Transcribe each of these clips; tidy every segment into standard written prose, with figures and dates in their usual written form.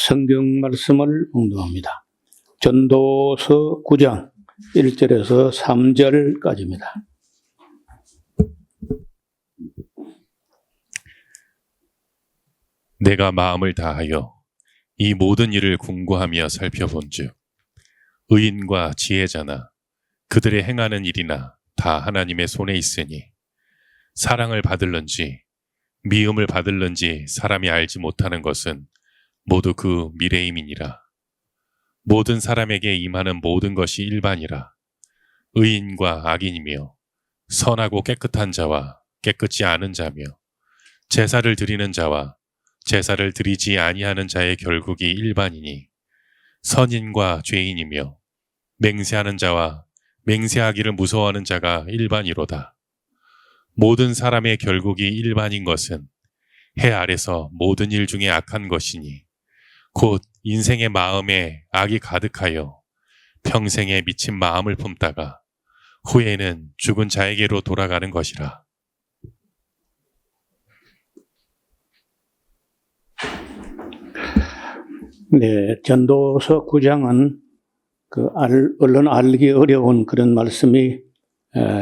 성경 말씀을 봉독합니다. 전도서 9장 1절에서 3절까지입니다. 내가 마음을 다하여 이 모든 일을 궁구하며 살펴본즉 의인과 지혜자나 그들의 행하는 일이나 다 하나님의 손에 있으니 사랑을 받을런지 미움을 받을런지 사람이 알지 못하는 것은 모두 그 미래임이니라. 모든 사람에게 임하는 모든 것이 일반이라. 의인과 악인이며 선하고 깨끗한 자와 깨끗지 않은 자며 제사를 드리는 자와 제사를 드리지 아니하는 자의 결국이 일반이니 선인과 죄인이며 맹세하는 자와 맹세하기를 무서워하는 자가 일반이로다. 모든 사람의 결국이 일반인 것은 해 아래서 모든 일 중에 악한 것이니 곧 인생의 마음에 악이 가득하여 평생에 미친 마음을 품다가 후에는 죽은 자에게로 돌아가는 것이라. 네, 전도서 9장은 얼른 알기 어려운 그런 말씀이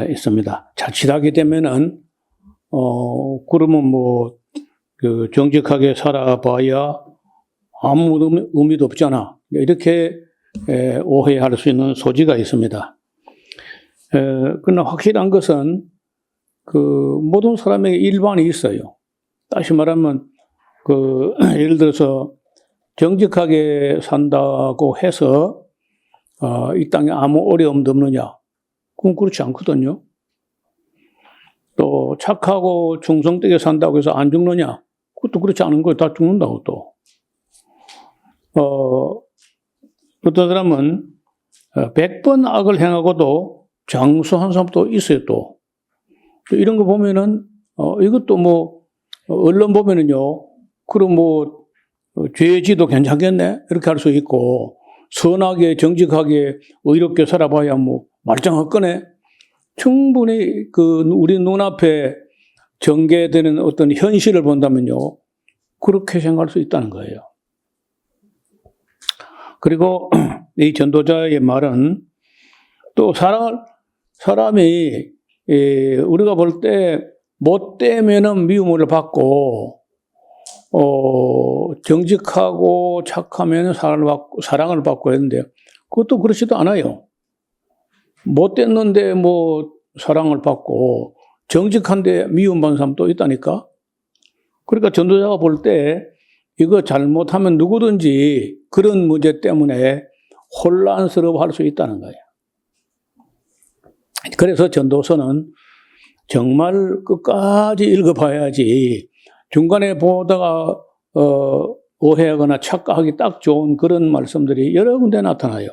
있습니다. 자칫하게 되면은 그러면 정직하게 살아봐야 아무 의미도 없잖아. 이렇게 오해할 수 있는 소지가 있습니다. 그러나 확실한 것은 모든 사람에게 일반이 있어요. 다시 말하면 예를 들어서 정직하게 산다고 해서 이 땅에 아무 어려움도 없느냐? 그건 그렇지 않거든요. 또 착하고 충성되게 산다고 해서 안 죽느냐? 그것도 그렇지 않은 거예요. 다 죽는다고 또. 어떤 사람은 100번 악을 행하고도 장수한 사람도 있어요, 또. 이런 거 보면은, 이것도 언론 보면은요, 그럼 죄지도 괜찮겠네? 이렇게 할 수 있고, 선하게, 정직하게, 의롭게 살아봐야 말짱하거네? 충분히 우리 눈앞에 전개되는 어떤 현실을 본다면요, 그렇게 생각할 수 있다는 거예요. 그리고 이 전도자의 말은 또 사람이 우리가 볼 때 못되면은 미움을 받고 정직하고 착하면 사랑을 받고 했는데 그것도 그렇지도 않아요. 못됐는데 사랑을 받고 정직한데 미움받는 사람도 있다니까. 그러니까 전도자가 볼 때 이거 잘못하면 누구든지 그런 문제 때문에 혼란스러워할 수 있다는 거예요. 그래서 전도서는 정말 끝까지 읽어봐야지 중간에 보다가 오해하거나 착각하기 딱 좋은 그런 말씀들이 여러 군데 나타나요.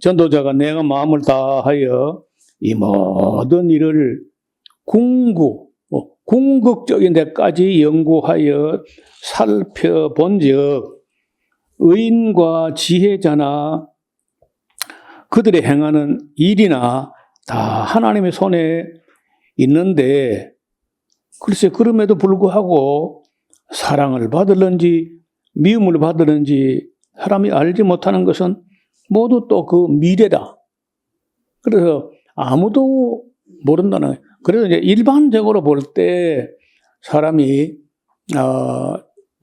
전도자가 내가 마음을 다하여 이 모든 일을 궁극적인 데까지 연구하여 살펴본즉 의인과 지혜자나 그들의 행하는 일이나 다 하나님의 손에 있는데 글쎄 그럼에도 불구하고 사랑을 받을는지 미움을 받을는지 사람이 알지 못하는 것은 모두 또 그 미래다. 그래서 아무도 모른다는 거예요. 그래서 이제 일반적으로 볼 때 사람이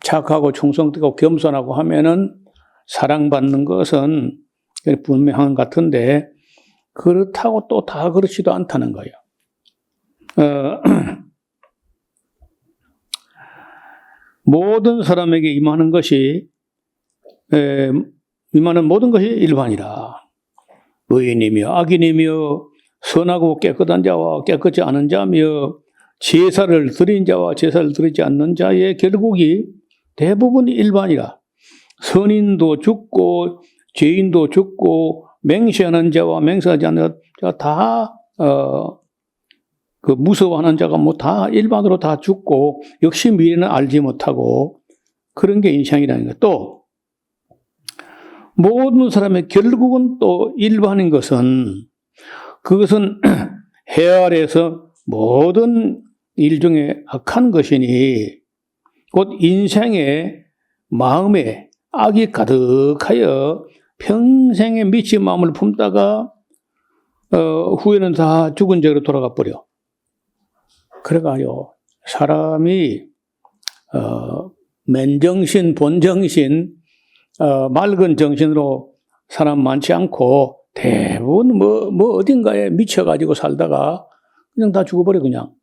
착하고 충성되고 겸손하고 하면은 사랑받는 것은 분명한 것 같은데 그렇다고 또 다 그렇지도 않다는 거예요. 모든 사람에게 임하는 모든 것이 일반이라. 의인이며 악인이며 선하고 깨끗한 자와 깨끗지 않은 자며 제사를 드린 자와 제사를 드리지 않는 자의 결국이 대부분 일반이라. 선인도 죽고 죄인도 죽고 맹세하는 자와 맹세하지 않는 자가 다 무서워하는 자가 다 일반으로 다 죽고 역시 미래는 알지 못하고 그런 게 인생이라는 거예요. 또 모든 사람의 결국은 또 일반인 것은 그것은 해 아래에서 모든 일 중에 악한 것이니 곧 인생의 마음에 악이 가득하여 평생에 미친 마음을 품다가 후에는 다 죽은 죄로 돌아가 버려. 그래가요 사람이 맨정신, 본정신, 맑은 정신으로 사람 많지 않고 대부분 뭐 어딘가에 미쳐가지고 살다가 그냥 다 죽어버려 그냥.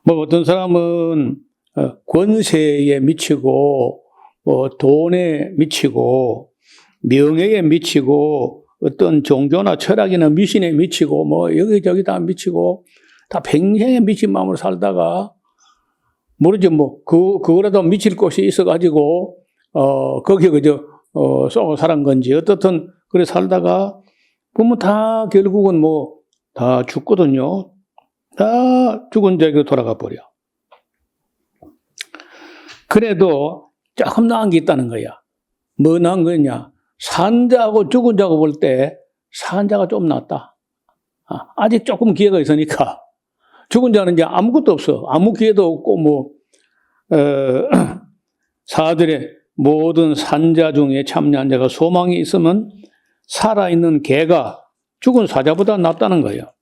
뭐 어떤 사람은 권세에 미치고 돈에 미치고 명예에 미치고 어떤 종교나 철학이나 미신에 미치고 뭐 여기저기 다 미치고 다 평생에 미친 마음으로 살다가 모르죠 뭐 그거라도 미칠 곳이 있어가지고 거기에 그저 쏘고 살은 건지 어떻든 그래 살다가 보면 다 결국은 뭐 다 죽거든요. 다 죽은 자에게 돌아가 버려. 그래도 조금 나은 게 있다는 거야. 뭐 나은 거냐? 산 자하고 죽은 자하고 볼 때 산 자가 좀 낫다. 아직 조금 기회가 있으니까. 죽은 자는 이제 아무것도 없어. 아무 기회도 없고 뭐 사들의 모든 산자 중에 참여한 자가 소망이 있으면 살아있는 개가 죽은 사자보다 낫다는 거예요.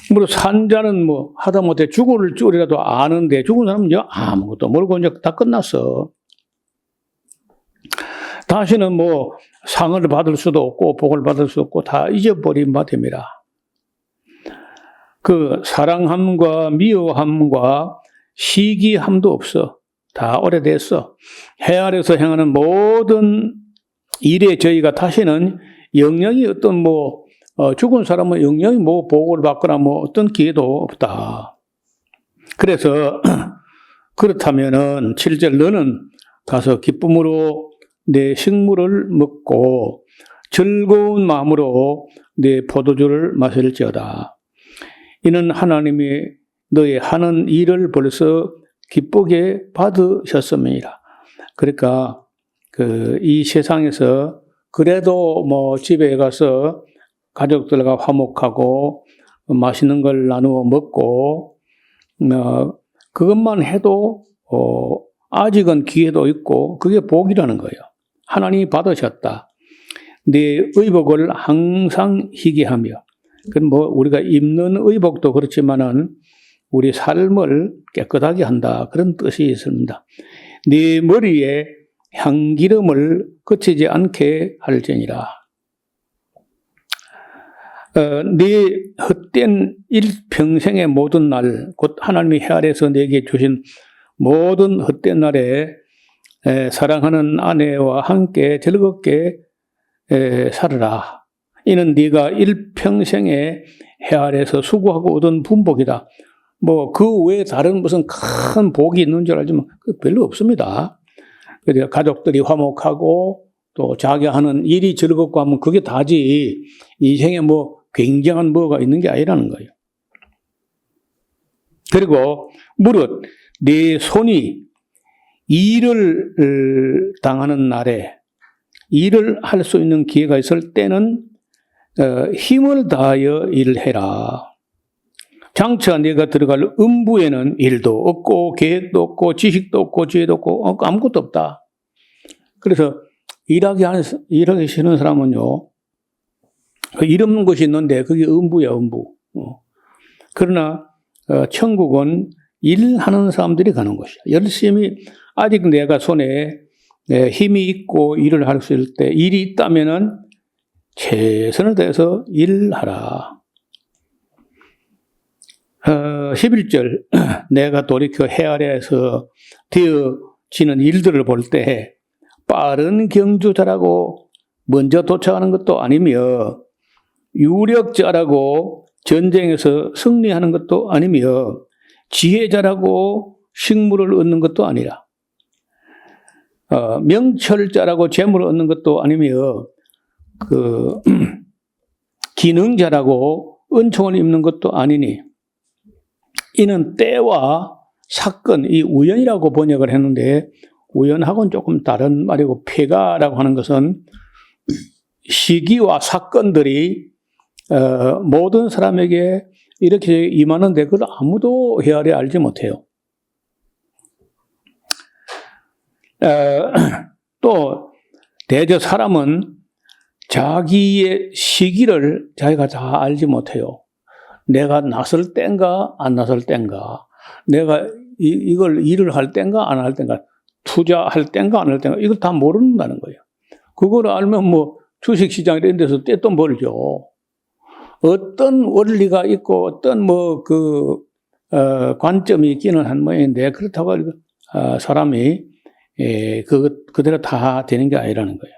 물론 산자는 뭐 하다못해 죽을 줄이라도 아는데 죽은 사람은 이제 아무것도 모르고 이제 다 끝났어. 다시는 뭐 상을 받을 수도 없고 복을 받을 수 없고 다 잊어버린 바 됩니다. 그 사랑함과 미워함과 시기함도 없어. 다 오래됐어. 해 아래서 행하는 모든 일에 저희가 다시는 영영이 어떤 뭐 죽은 사람은 영영이 뭐 보고를 받거나 뭐 어떤 기회도 없다. 그래서 그렇다면은 7절 너는 가서 기쁨으로 내 식물을 먹고 즐거운 마음으로 내 포도주를 마실지어다. 이는 하나님이 너의 하는 일을 벌써 기쁘게 받으셨음이라. 그러니까 이 세상에서 그래도 뭐 집에 가서 가족들과 화목하고 맛있는 걸 나누어 먹고 그것만 해도 아직은 기회도 있고 그게 복이라는 거예요. 하나님이 받으셨다. 네 의복을 항상 희귀하며 그건 뭐 우리가 입는 의복도 그렇지만은 우리 삶을 깨끗하게 한다. 그런 뜻이 있습니다. 네 머리에 향기름을 그치지 않게 할지니라. 네 헛된 일평생의 모든 날, 곧 하나님이 해 아래서 네게 주신 모든 헛된 날에 사랑하는 아내와 함께 즐겁게 살아라. 이는 네가 일평생에 해 아래서 수고하고 얻은 분복이다. 뭐 그 외에 다른 무슨 큰 복이 있는 줄 알지만 별로 없습니다. 그래서 가족들이 화목하고 또 자기 하는 일이 즐겁고 하면 그게 다지 인생에 뭐 굉장한 뭐가 있는 게 아니라는 거예요. 그리고 무릇 네 손이 일을 당하는 날에 일을 할 수 있는 기회가 있을 때는 힘을 다하여 일을 해라. 장차 네가 들어갈 음부에는 일도 없고 계획도 없고 지식도 없고 지혜도 없고 아무것도 없다. 그래서 일하기 싫은 사람은요. 일 없는 것이 있는데 그게 음부야 음부. 그러나 천국은 일하는 사람들이 가는 것이야. 열심히 아직 내가 손에 힘이 있고 일을 할 수 있을 때 일이 있다면은 최선을 다해서 일하라. 11절 내가 돌이켜 해 아래에서 되어지는 일들을 볼 때 빠른 경주자라고 먼저 도착하는 것도 아니며 유력자라고 전쟁에서 승리하는 것도 아니며 지혜자라고 식물을 얻는 것도 아니라 명철자라고 재물을 얻는 것도 아니며 기능자라고 은총을 입는 것도 아니니 이는 때와 사건, 이 우연이라고 번역을 했는데 우연하고는 조금 다른 말이고 폐가라고 하는 것은 시기와 사건들이 모든 사람에게 이렇게 임하는데 그걸 아무도 헤아려 알지 못해요. 또 대저 사람은 자기의 시기를 자기가 다 알지 못해요. 내가 나설 땐가 안 나설 땐가, 내가 이걸 일을 할 땐가 안 할 땐가, 투자할 땐가 안 할 땐가, 이걸 다 모른다는 거예요. 그걸 알면 뭐 주식시장 이런 데서 떼돈 벌죠. 어떤 원리가 있고 어떤 뭐 관점이 있기는 한 모양인데, 그렇다고 사람이 그대로 다 되는 게 아니라는 거예요.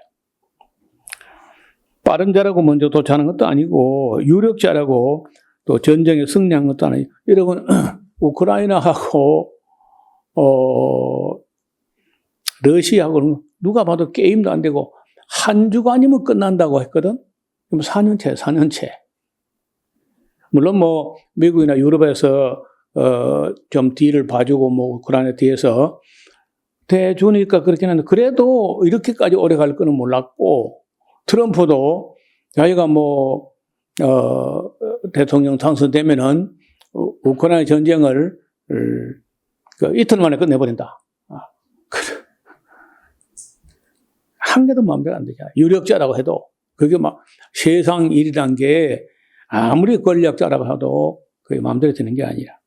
빠른 자라고 먼저 도착하는 것도 아니고, 유력자라고 또 전쟁에 승리한 것도 아니고, 여러분, 우크라이나하고, 러시아하고는 누가 봐도 게임도 안 되고, 한 주가 아니면 끝난다고 했거든? 그럼 4년째. 물론 뭐, 미국이나 유럽에서, 좀 뒤를 봐주고, 뭐, 우크라이나 뒤에서 대주니까 그렇긴 한데, 그래도 이렇게까지 오래 갈 거는 몰랐고, 트럼프도 자기가 뭐, 대통령 당선되면은 우크라이나 전쟁을 이틀 만에 끝내버린다. 한 개도 마음대로 안 되잖아. 유력자라고 해도 그게 막 세상 일이란 게 아무리 권력자라고 해도 그게 마음대로 되는 게 아니라.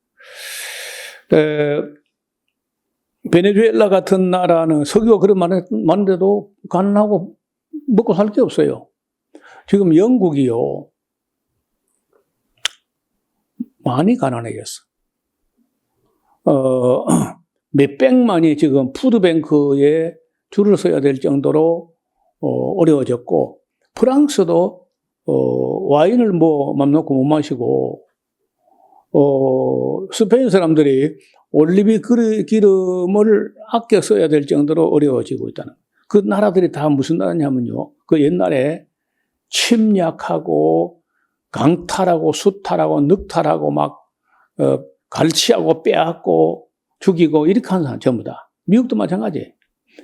베네수엘라 같은 나라는 석유가 그런 많은데도 가난하고 먹고 살 게 없어요. 지금 영국이요, 많이 가난해졌어. 몇백만이 지금 푸드뱅크에 줄을 서야 될 정도로 어려워졌고, 프랑스도 와인을 뭐 맘 놓고 못 마시고, 스페인 사람들이 올리브 기름을 아껴 써야 될 정도로 어려워지고 있다는 거예요. 그 나라들이 다 무슨 나라냐면요, 그 옛날에 침략하고 강탈하고 수탈하고 늑탈하고 막 갈취하고 빼앗고 죽이고 이렇게 하는 사람 전부 다. 미국도 마찬가지.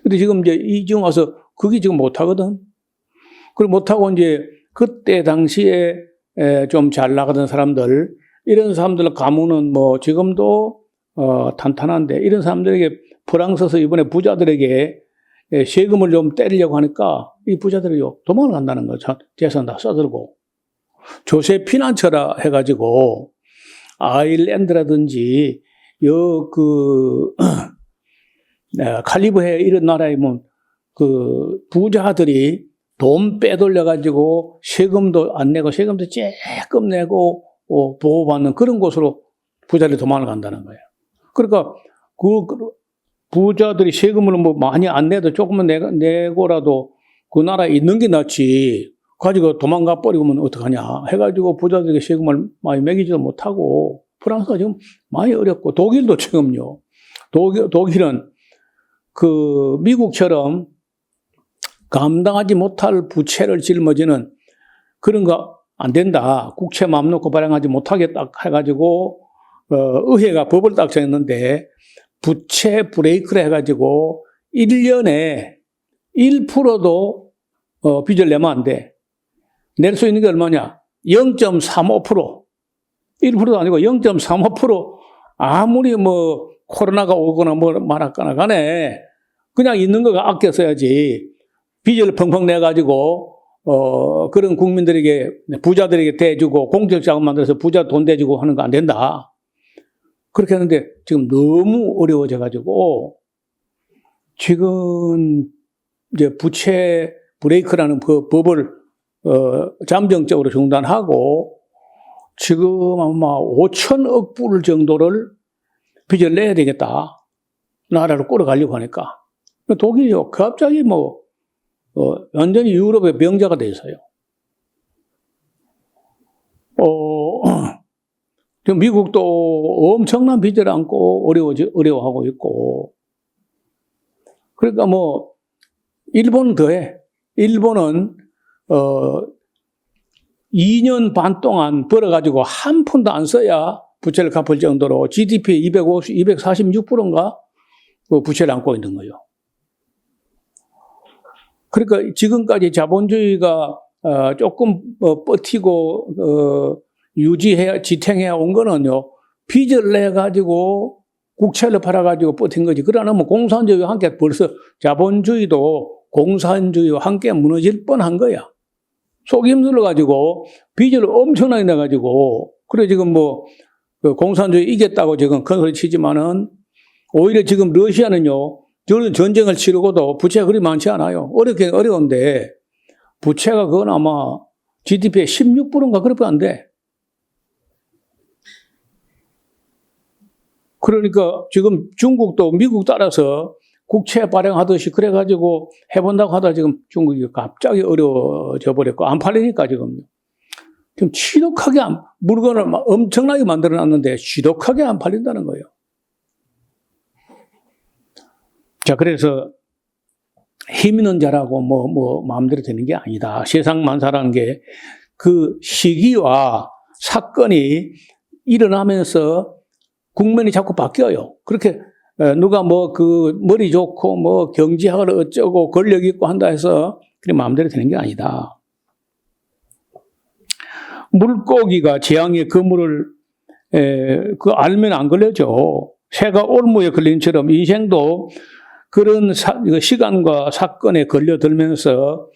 근데 지금 이제 이중 와서 그게 지금 못하거든. 그걸 못하고 이제 그때 당시에 좀 잘 나가던 사람들, 이런 사람들 가문은 뭐 지금도 탄탄한데, 이런 사람들에게 프랑스에서 이번에 부자들에게 세금을 좀 때리려고 하니까 이 부자들이 도망을 간다는 거죠. 재산 다 써들고. 조세 피난처라 해가지고 아일랜드라든지 칼리브해 이런 나라에 뭐 부자들이 돈 빼돌려가지고 세금도 안 내고 세금도 조금 내고 보호받는 그런 곳으로 부자들이 도망을 간다는 거예요. 그러니까 부자들이 세금을 뭐 많이 안 내도 조금만 내고라도 그 나라에 있는 게 낫지, 가지고 도망가 버리면 어떡하냐 해가지고 부자들에게 세금을 많이 매기지도 못하고, 프랑스가 지금 많이 어렵고, 독일도 지금요, 독일은 미국처럼 감당하지 못할 부채를 짊어지는 그런 거 안 된다, 국채 마음 놓고 발행하지 못하겠다 해가지고 의회가 법을 딱 정했는데, 부채 브레이크를 해가지고 1년에 1%도 빚을 내면 안 돼. 낼 수 있는 게 얼마냐? 0.35%. 1%도 아니고 0.35%. 아무리 뭐 코로나가 오거나 뭐 말았거나 간에 그냥 있는 거가 아껴 써야지. 빚을 펑펑 내가지고 그런 국민들에게, 부자들에게 대주고 공적자금 만들어서 부자 돈 대주고 하는 거 안 된다. 그렇게 하는데 지금 너무 어려워져가지고 지금 이제 부채 브레이크라는 법을 잠정적으로 중단하고, 지금 아마 5천억 불 정도를 빚을 내야 되겠다, 나라를 끌어가려고 하니까. 독일이요, 갑자기 완전히 유럽의 병자가 돼 있어요. 미국도 엄청난 빚을 안고 어려워하고 있고. 그러니까 일본은 더해. 일본은 2년 반 동안 벌어가지고 한 푼도 안 써야 부채를 갚을 정도로 GDP 246%인가 부채를 안고 있는 거예요. 그러니까 지금까지 자본주의가 조금 버티고 지탱해 온 거는요, 빚을 내 가지고 국채를 팔아가지고 버틴 거지. 그러나 뭐 공산주의와 함께 벌써 자본주의도 공산주의와 함께 무너질 뻔한 거야. 속이 힘들어가지고 빚을 엄청나게 내가지고 그래 지금 뭐 그 공산주의 이겼다고 지금 큰 소리 치지만은 오히려 지금 러시아는요 저런 전쟁을 치르고도 부채가 그리 많지 않아요. 어려운데 부채가 그건 아마 GDP의 16%인가 그렇게 안 돼. 그러니까 지금 중국도 미국 따라서 국채 발행하듯이 그래가지고 해본다고 하다 지금 중국이 갑자기 어려워져 버렸고 안 팔리니까 지금 취독하게 물건을 엄청나게 만들어 놨는데 취독하게 안 팔린다는 거예요. 자, 그래서 힘 있는 자라고 마음대로 되는 게 아니다. 세상 만사라는 게 그 시기와 사건이 일어나면서 국면이 자꾸 바뀌어요. 그렇게 누가 그 머리 좋고 경제학을 어쩌고 권력 있고 한다 해서 그냥 마음대로 되는 게 아니다. 물고기가 재앙의 그물을 알면 안 걸려죠. 새가 올무에 걸린 처럼 인생도 그런 시간과 사건에 걸려들면서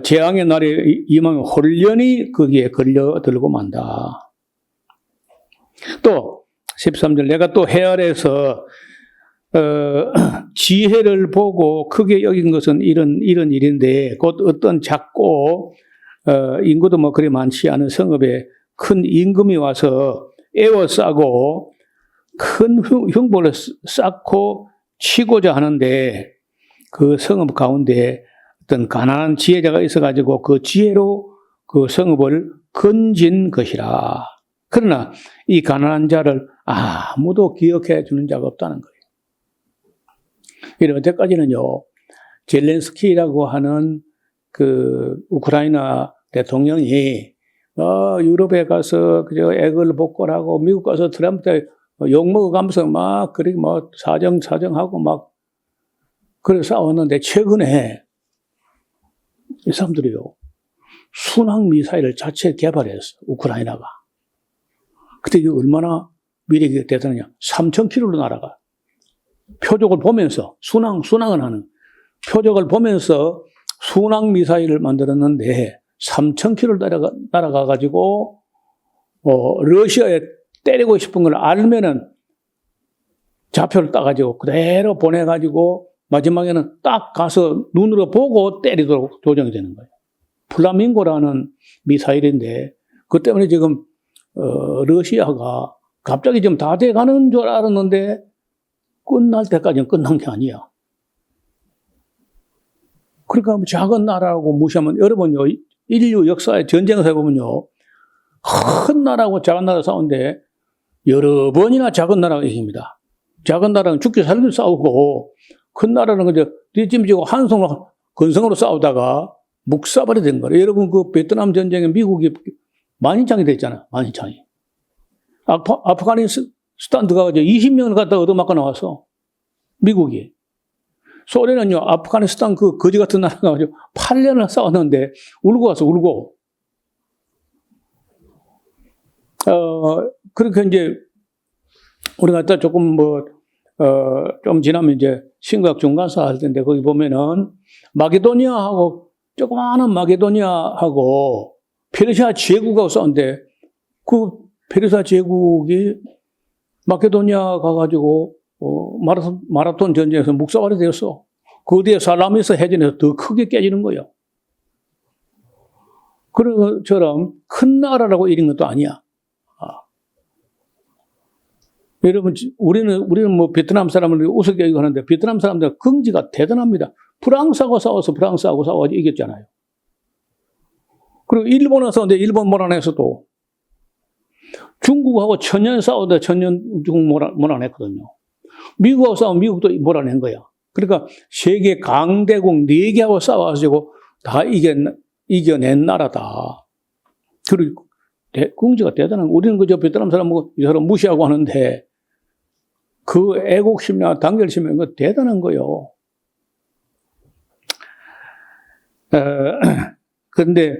재앙의 날에 임하면 홀연히 거기에 걸려들고 만다. 또 13절 내가 또 해 아래에서 지혜를 보고 크게 여긴 것은 이런 일인데 곧 어떤 작고 인구도 그리 많지 않은 성읍에 큰 임금이 와서 에워싸고 큰 흉보를 쌓고 치고자 하는데 그 성읍 가운데 어떤 가난한 지혜자가 있어가지고 그 지혜로 그 성읍을 건진 것이라. 그러나 이 가난한 자를 아무도 기억해 주는 자가 없다는 거예요. 이런 여태까지는요, 젤렌스키라고 하는 그 우크라이나 대통령이 유럽에 가서 그저 애걸 복걸하고 미국 가서 트럼프한테 욕 먹어가면서 그렇게 사정하고 그래 싸웠는데 최근에 이 사람들이요 순항 미사일을 자체 개발했어 우크라이나가. 그때 이게 얼마나 위력이 대단하냐? 3,000km로 날아가. 표적을 보면서 순항을 하는 표적을 보면서 순항 미사일을 만들었는데 3,000km를 날아가 가지고 러시아에 때리고 싶은 걸 알면은 좌표를 따가지고 그대로 보내가지고 마지막에는 딱 가서 눈으로 보고 때리도록 조정이 되는 거예요. 플라밍고라는 미사일인데 그 때문에 지금 러시아가 갑자기 좀 다 돼가는 줄 알았는데 끝날 때까지는 끝난 게 아니야. 그러니까 작은 나라라고 무시하면 여러분요 인류 역사의 전쟁에서 보면요 큰 나라하고 작은 나라 싸우는데 여러 번이나 작은 나라가 이깁니다. 작은 나라는 죽기 살기 싸우고 큰 나라는 그저 뒷짐지고 한성으로 건성으로 싸우다가 묵사발이 된 거예요. 여러분 그 베트남 전쟁에 미국이 만인창이 됐잖아요. 만인창이. 아프가니스탄 들어가서 20명을 갖다 얻어맞고 나왔어. 미국이. 소련은요, 아프가니스탄 그 거지 같은 나라가 8년을 싸웠는데 울고 왔어, 울고. 그렇게 이제 우리가 또 조금 좀 지나면 이제 심각 중간사 할 텐데 거기 보면은 마게도니아하고 조그마한 마게도니아하고 페르시아 제국하고 싸웠는데 그 페르시아 제국이 마케도니아 가가지고 마라톤 전쟁에서 묵사발이 되었어. 그 뒤에 살라미스 해전에서 더 크게 깨지는 거예요. 그런 것처럼 큰 나라라고 이런 것도 아니야. 여러분, 우리는 뭐 베트남 사람을 우습게 얘기하는데 베트남 사람들 긍지가 대단합니다. 프랑스하고 싸워서 프랑스하고 싸워서 이겼잖아요. 그리고 일본하고 싸웠는데 일본 몰아내서도 중국하고 천년 싸우다 천년 중국 몰아냈거든요. 미국하고 싸우면 미국도 몰아낸 거야. 그러니까 세계 강대국 4개하고 싸워가지고 다 이겨낸 나라다. 그리고 긍지가 대단한 거야. 우리는 그저 베트남 사람하고 이 사람 무시하고 하는데 그 애국심이나 단결심이 그 대단한 거요. 그런데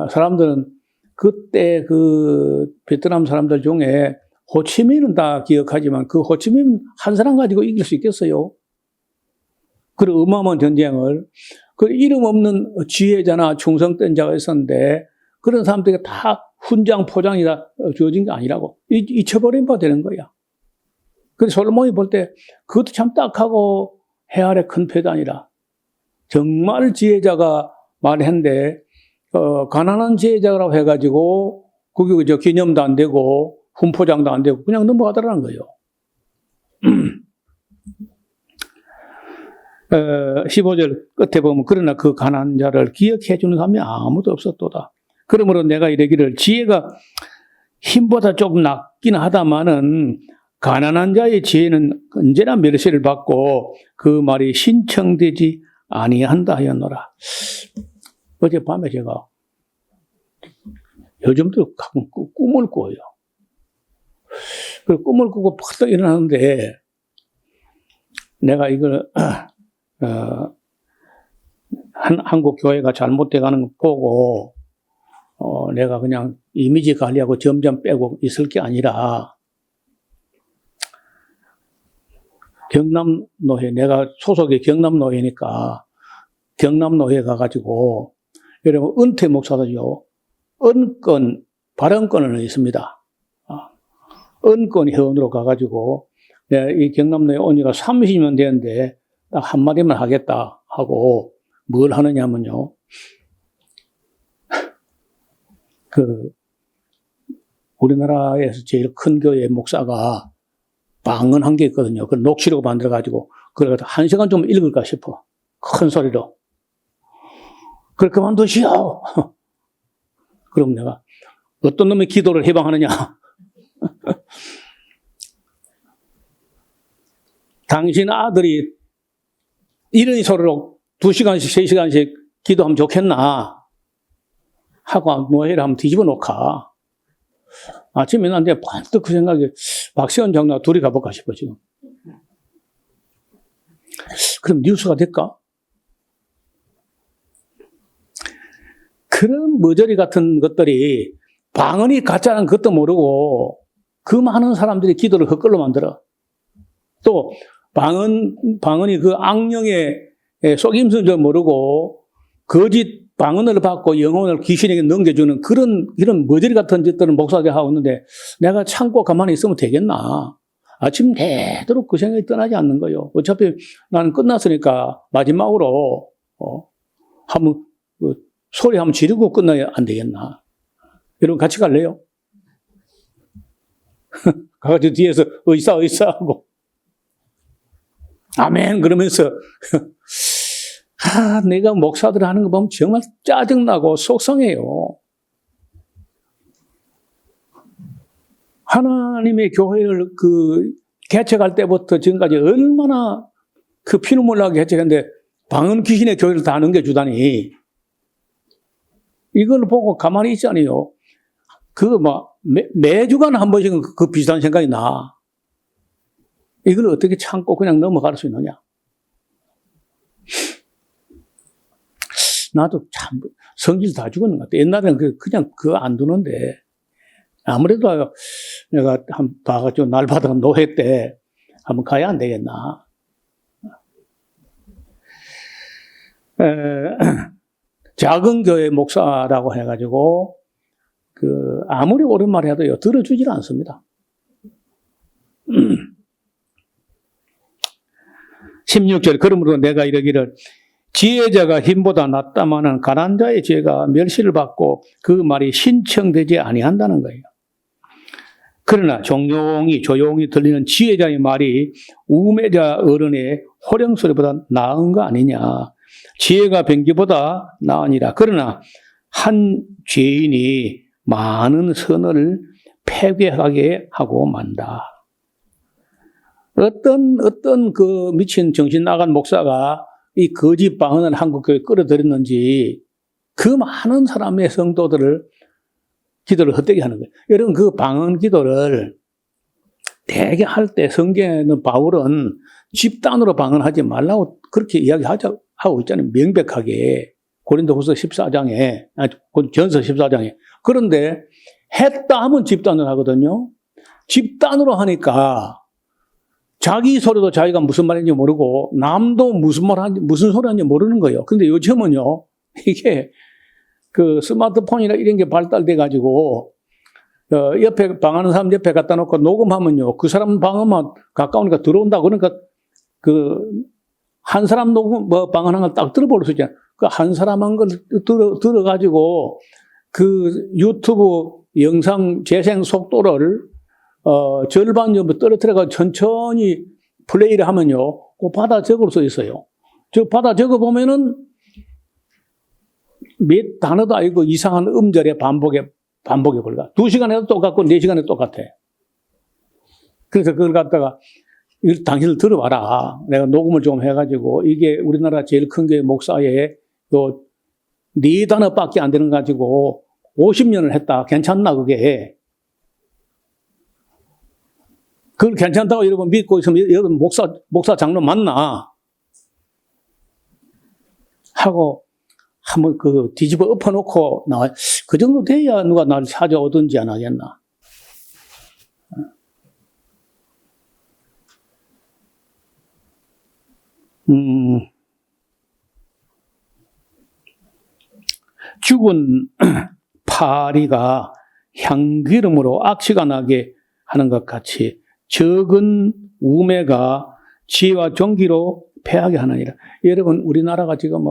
사람들은 그때 그 베트남 사람들 중에 호치민은 다 기억하지만 그 호치민 한 사람 가지고 이길 수 있겠어요? 그런 어마어마한 전쟁을. 그 이름 없는 지혜자나 충성된 자가 있었는데 그런 사람들이 다 훈장 포장이 다 주어진 게 아니라고. 잊혀버린 바 되는 거야. 그래서 솔로몬이 볼 때 그것도 참 딱하고 해 아래 큰 패단이라. 정말 지혜자가 말했는데 가난한 지혜자라고 해가지고 그게 기념도 안 되고 훈포장도 안 되고 그냥 넘어가더라는 거예요. 15절 끝에 보면 그러나 그 가난한 자를 기억해 주는 사람이 아무도 없었도다. 그러므로 내가 이르기를 지혜가 힘보다 조금 낫긴 하다마는 가난한 자의 지혜는 언제나 멸시를 받고 그 말이 신청되지 아니한다 하였노라. 어젯밤에 제가 요즘도 가끔 꿈을 꿔요. 그 꿈을 꾸고 팍 일어나는데 내가 이걸 한국 교회가 잘못돼 가는 거 보고 내가 그냥 이미지 관리하고 점점 빼고 있을 게 아니라 경남노회, 내가 소속이 경남노회니까 경남노회 가가지고 여러분 은퇴 목사들요 은권 발언권은 있습니다. 은권 회원으로 가가지고 내가 이 경남노회 온 지가 30년 됐는데 딱 한마디만 하겠다 하고 뭘 하느냐면요. 우리나라에서 제일 큰 교회 목사가 방언한 게 있거든요. 그 녹취록 만들어가지고 그래서 1시간 좀 읽을까 싶어. 큰 소리로. 그걸 그만두시오. 그럼 내가 어떤 놈의 기도를 해방하느냐. 당신 아들이 이런 소리로 2시간씩 3시간씩 기도하면 좋겠나 하고 노예를 한번 뒤집어 놓을까. 아침에 난 내가 반뜩 그 생각에 박세원 장로와 둘이 가볼까 싶어 지금. 그럼 뉴스가 될까? 그런 머저리 같은 것들이 방언이 가짜라는 것도 모르고 그 많은 사람들이 기도를 헛걸로 만들어. 또 방언이 그 악령의 속임수인지 모르고 거짓 방언을 받고 영혼을 귀신에게 넘겨주는 이런 머저리 같은 짓들은 목사가 하고 있는데 내가 참고 가만히 있으면 되겠나? 아침 내도록 그 생각이 떠나지 않는 거예요. 어차피 나는 끝났으니까 마지막으로 한번 소리 한번 지르고 끝나야 안 되겠나? 여러분 같이 갈래요? 가가지고 뒤에서 의사 하고 아멘 그러면서 내가 목사들 하는 거 보면 정말 짜증나고 속상해요. 하나님의 교회를 개척할 때부터 지금까지 얼마나 피눈물 나게 개척했는데 방언 귀신의 교회를 다 넘겨주다니 이걸 보고 가만히 있잖아요. 매주간 한 번씩은 그 비슷한 생각이 나. 이걸 어떻게 참고 그냥 넘어갈 수 있느냐. 나도 참 성질 다 죽었는 것 같아. 옛날에는 그냥 그거 안 두는데 아무래도 내가 한번 봐가지고 날마다 노회 때 한번 가야 안 되겠나. 작은 교회 목사라고 해가지고 아무리 옳은 말 해도요 들어주질 않습니다. 16절 그러므로 내가 이르기를 지혜자가 힘보다 낫다마는 가난한 자의 지혜가 멸시를 받고 그 말이 신청되지 아니한다는 거예요. 그러나 조용히 들리는 지혜자의 말이 우매자 어른의 호령소리보다 나은 거 아니냐. 지혜가 병기보다 나으니라. 그러나 한 죄인이 많은 선을 폐괴하게 하고 만다. 어떤 그 미친 정신 나간 목사가 이 거짓 방언을 한국교회에 끌어들였는지 그 많은 사람의 성도들을 기도를 헛되게 하는 거예요. 여러분 그 방언 기도를 대개 할 때 성경에는 바울은 집단으로 방언하지 말라고 그렇게 이야기하고 있잖아요. 명백하게 고린도후서 14장에 전서 14장에. 그런데 했다 하면 집단을 하거든요. 집단으로 하니까 자기 소리도 자기가 무슨 말인지 모르고 남도 무슨 소리 하는지 모르는 거예요. 근데 요즘은요, 이게 그 스마트폰이나 이런 게 발달돼 가지고 옆에 방하는 사람 옆에 갖다 놓고 녹음하면요, 그 사람 방음만 가까우니까 들어온다. 그러니까 그 한 사람 녹음 방하는 걸 딱 들어볼 수 있잖아요. 그 한 사람 한 걸 들어가지고 그 유튜브 영상 재생 속도를 절반 정도 떨어뜨려가지고 천천히 플레이를 하면요, 그 받아 적을 수 있어요. 저 받아 적어 보면은 몇 단어도 아니고 이상한 음절의 반복에 불과. 2시간 해도 똑같고 4시간 해도 똑같아. 그래서 그걸 갖다가 당신들 들어봐라. 내가 녹음을 좀 해가지고 이게 우리나라 제일 큰 게 목사에 요 4단어밖에 안 되는 거 가지고 50년을 했다. 괜찮나 그게? 그걸 괜찮다고 여러분 믿고 있으면 여러분 목사 장로 맞나? 하고 한번 그 뒤집어 엎어놓고 나와. 그 정도 돼야 누가 나를 찾아오든지 안 하겠나. 죽은 파리가 향기름으로 악취가 나게 하는 것 같이 적은 우매가 지혜와 존귀로 패하게 하느니라. 여러분, 우리나라가 지금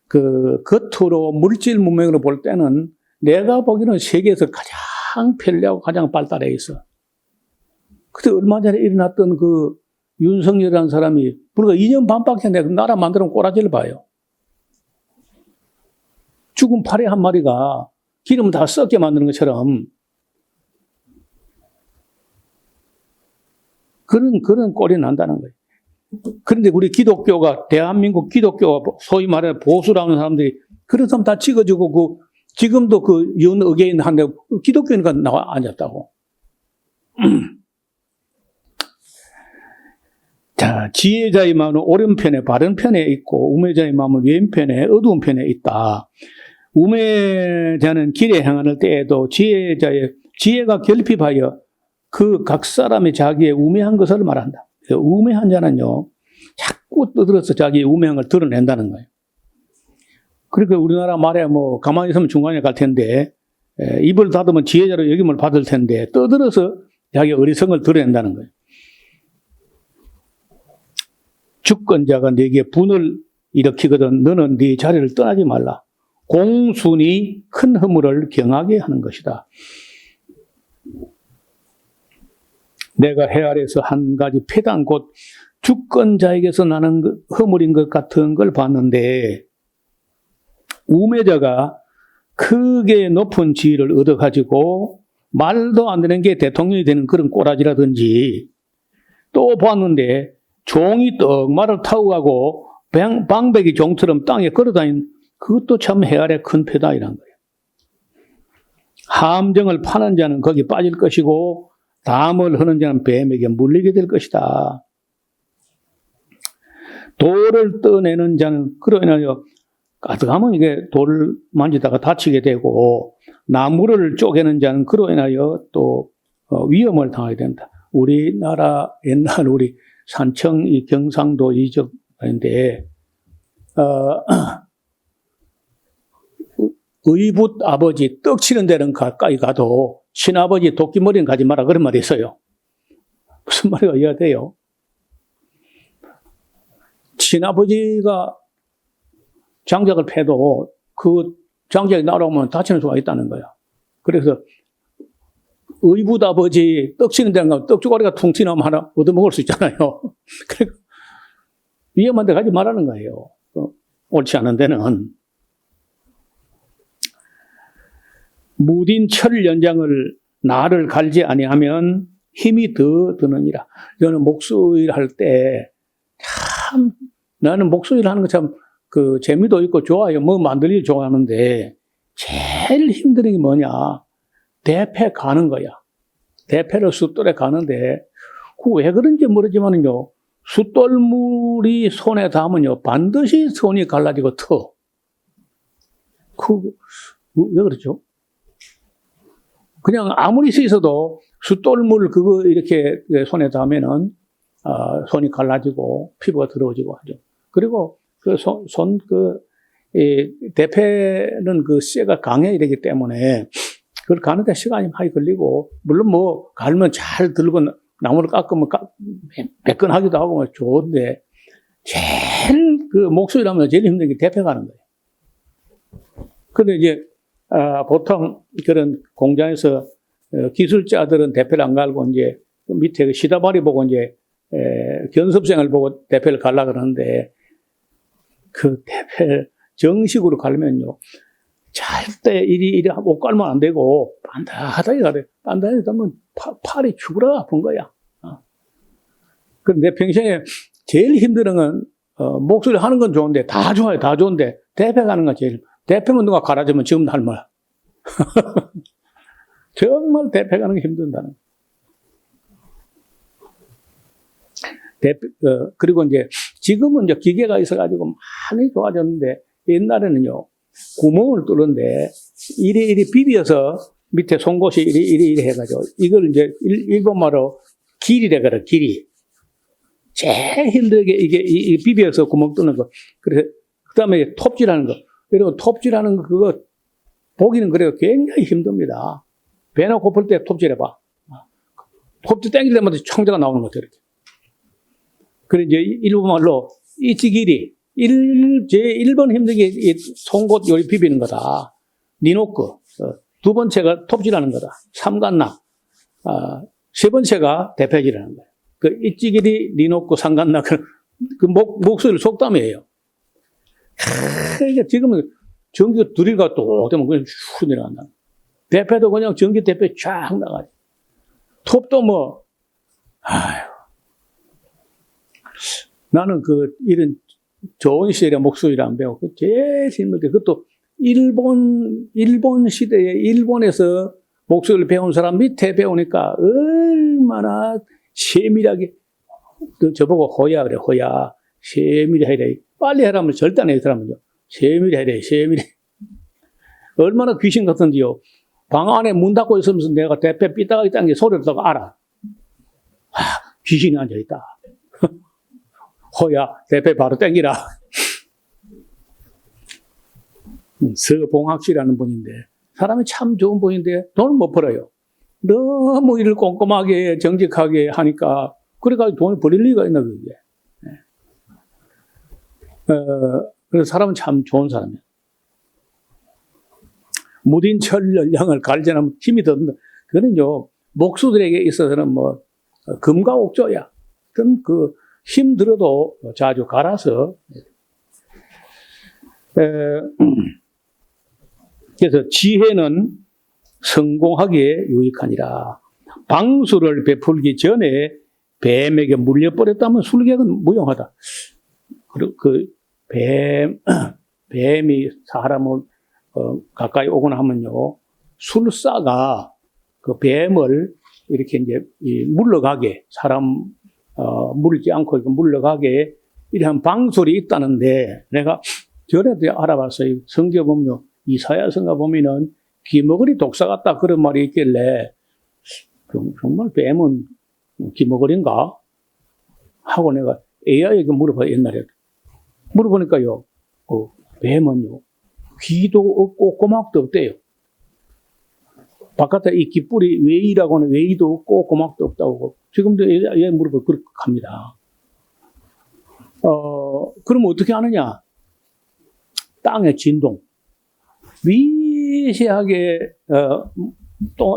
그 겉으로 물질 문명으로 볼 때는 내가 보기에는 세계에서 가장 편리하고 가장 발달해 있어. 그때 얼마 전에 일어났던 그 윤석열이라는 사람이 불과 2년 반밖에 안 돼. 나라 만들면 꼬라지를 봐요. 죽은 파리 한 마리가 기름 다 썩게 만드는 것처럼 그런 꼴이 난다는 거예요. 그런데 우리 기독교가, 대한민국 기독교가 소위 말해 보수라는 사람들이 그런 사람 다 찍어주고 지금도 그 윤의계인 한데 기독교인가 나와 앉았다고. 자, 지혜자의 마음은 오른편에 바른 편에 있고 우매자의 마음은 왼편에 어두운 편에 있다. 우매자는 길에 행하는 때에도 지혜가 결핍하여 그 각 사람이 자기의 우매한 것을 말한다. 우매한 자는요, 자꾸 떠들어서 자기의 우매한 걸 드러낸다는 거예요. 그러니까 우리나라 말에 가만히 있으면 중간에 갈 텐데, 입을 닫으면 지혜자로 여김을 받을 텐데, 떠들어서 자기의 어리석음을 드러낸다는 거예요. 주권자가 네게 분을 일으키거든 너는 네 자리를 떠나지 말라. 공순이 큰 허물을 경하게 하는 것이다. 내가 해 아래에서 한 가지 패당 곧 주권자에게서 나는 허물인 것 같은 걸 봤는데 우매자가 크게 높은 지위를 얻어가지고 말도 안 되는 게 대통령이 되는 그런 꼬라지라든지 또 봤는데 종이 떡 말을 타고 가고 방백이 종처럼 땅에 걸어다니는 그것도 참 해 아래 큰 패다 이란 거예요. 함정을 파는 자는 거기 빠질 것이고 담을 하는 자는 뱀에게 물리게 될 것이다. 돌을 떠내는 자는 그로 인하여 가득하면 이게 돌을 만지다가 다치게 되고 나무를 쪼개는 자는 그로 인하여 또 위험을 당하게 된다. 우리나라 옛날 우리 산청 이 경상도 이적인데 의붓 아버지 떡 치는 데는 가까이 가도 친아버지 도끼머리는 가지 마라 그런 말이 있어요. 무슨 말이가 이해가 돼요? 친아버지가 장작을 패도 그 장작이 날아오면 다치는 수가 있다는 거야. 그래서 의붓 아버지 떡 치는 데는 가면 떡주가리가 퉁 튀나면 하나 얻어먹을 수 있잖아요. 그러니까 위험한 데 가지 말라는 거예요. 옳지 않은 데는. 무딘 철 연장을 나를 갈지 아니하면 힘이 더 드느니라. 저는 목수일 할 때 참 나는 목수일 하는 거 참 그 재미도 있고 좋아요. 뭐 만들기 좋아하는데 제일 힘든 게 뭐냐? 대패 가는 거야. 대패를 숫돌에 가는데 그 왜 그런지 모르지만요. 숫돌물이 손에 닿으면요 반드시 손이 갈라지고 터. 왜 그렇죠? 그냥 아무리 씻어도 숫돌물 그거 이렇게 손에 닿으면은, 손이 갈라지고 피부가 더러워지고 하죠. 그리고 대패는 그 쇠가 강해 이러기 때문에 그걸 가는데 시간이 많이 걸리고, 물론 뭐, 갈면 잘 들고 나무를 깎으면 매끈하기도 하고 뭐 좋은데, 제일 그 목소리라면 제일 힘든 게 대패 가는 거예요. 근데 이제, 보통 그런 공장에서 기술자들은 대패를 안 갈고 이제 밑에 그 시다발이 보고 이제 견습생을 보고 대패를 갈라 그러는데, 그 대패 정식으로 갈면요, 절대 이리 못 갈면 안 되고 반듯하게 가래. 반듯하게 가면 팔이 죽으라 아픈 거야. 그런데 평생에 제일 힘든 건 목소리 하는 건 좋은데 다 좋아요, 다 좋은데 대패 가는 건 제일. 대패면 누가 갈아주면 지금 닮아요. 정말 대패 가는 게 힘든다는. 그리고 이제 지금은 이제 기계가 있어가지고 많이 좋아졌는데, 옛날에는요, 구멍을 뚫는데 이리 비벼서 밑에 송곳이 이리 해가지고 이걸 이제 일본말로 길이래 그래, 길이. 제일 힘들게 이게 비벼서 구멍 뚫는 거. 그래서 그다음에 톱질하는 거. 그리고 톱질하는 거 그거 보기는 그래요, 굉장히 힘듭니다. 배나 고플 때 톱질해봐. 톱질 땡길 때마다 청자가 나오는 거죠, 이렇게. 그래 이제 일본말로 이치기리. 제일 1번 힘든 게 송곳 요리 비비는 거다. 니노크. 두 번째가 톱질하는 거다. 삼간나. 세 번째가 대패질하는 거예요. 그 이찌기리, 니노크, 삼간나. 그 목소리 속담이에요. 그러니까 지금은 전기 둘이가 또 되면 그냥 슉 내려간다. 대패도 그냥 전기 대패 쫙 나가지. 톱도 뭐, 아휴. 나는 이런 좋은 시절에 목소리를 안 배웠고, 제일 힘들게, 그것도 일본 시대에 일본에서 목소리를 배운 사람 밑에 배우니까 얼마나 세밀하게, 저보고 호야 그래, 호야. 세밀히 해야 돼. 빨리 해라면 절대 안 해, 이 사람은요. 세밀히 해야 돼, 세밀히. 얼마나 귀신 같은지요. 방 안에 문 닫고 있으면서 내가 대패 삐딱하게 딴 게 소리를 듣고 알아. 귀신이 앉아있다. 호야, 대패 바로 땡기라. 서봉학 씨라는 분인데, 사람이 참 좋은 분인데, 돈을 못 벌어요. 너무 일을 꼼꼼하게, 정직하게 하니까, 그래가지고 돈을 벌릴 리가 있나, 그게. 그래서 사람은 참 좋은 사람이에요. 무딘 철연량을 갈전하면 힘이 더 든다. 그거는요, 목수들에게 있어서는 뭐, 금과 옥조야. 힘 들어도 자주 갈아서. 그래서 지혜는 성공하기에 유익하니라. 방수를 베풀기 전에 뱀에게 물려버렸다면 술객은 무용하다. 그리고 뱀이 사람을 가까이 오거나 하면요, 술사가 그 뱀을 이렇게 이제 물러가게, 사람 물지 않고 이렇게 물러가게 이런 방술이 있다는데, 내가 전에도 알아봤어요. 성경 보면요, 이사야서가 보면은 기머거리 독사 같다 그런 말이 있길래, 정말 뱀은 기머거리인가 하고 내가 AI에게 물어봐요. 옛날에 물어보니까요, 뱀은요 귀도 없고 고막도 없대요. 바깥에 이 깃불이 외이라고 하는 외이도 없고 고막도 없다고. 지금도 AI 물어보고 그렇게 합니다. 그럼 어떻게 하느냐? 땅의 진동. 미세하게,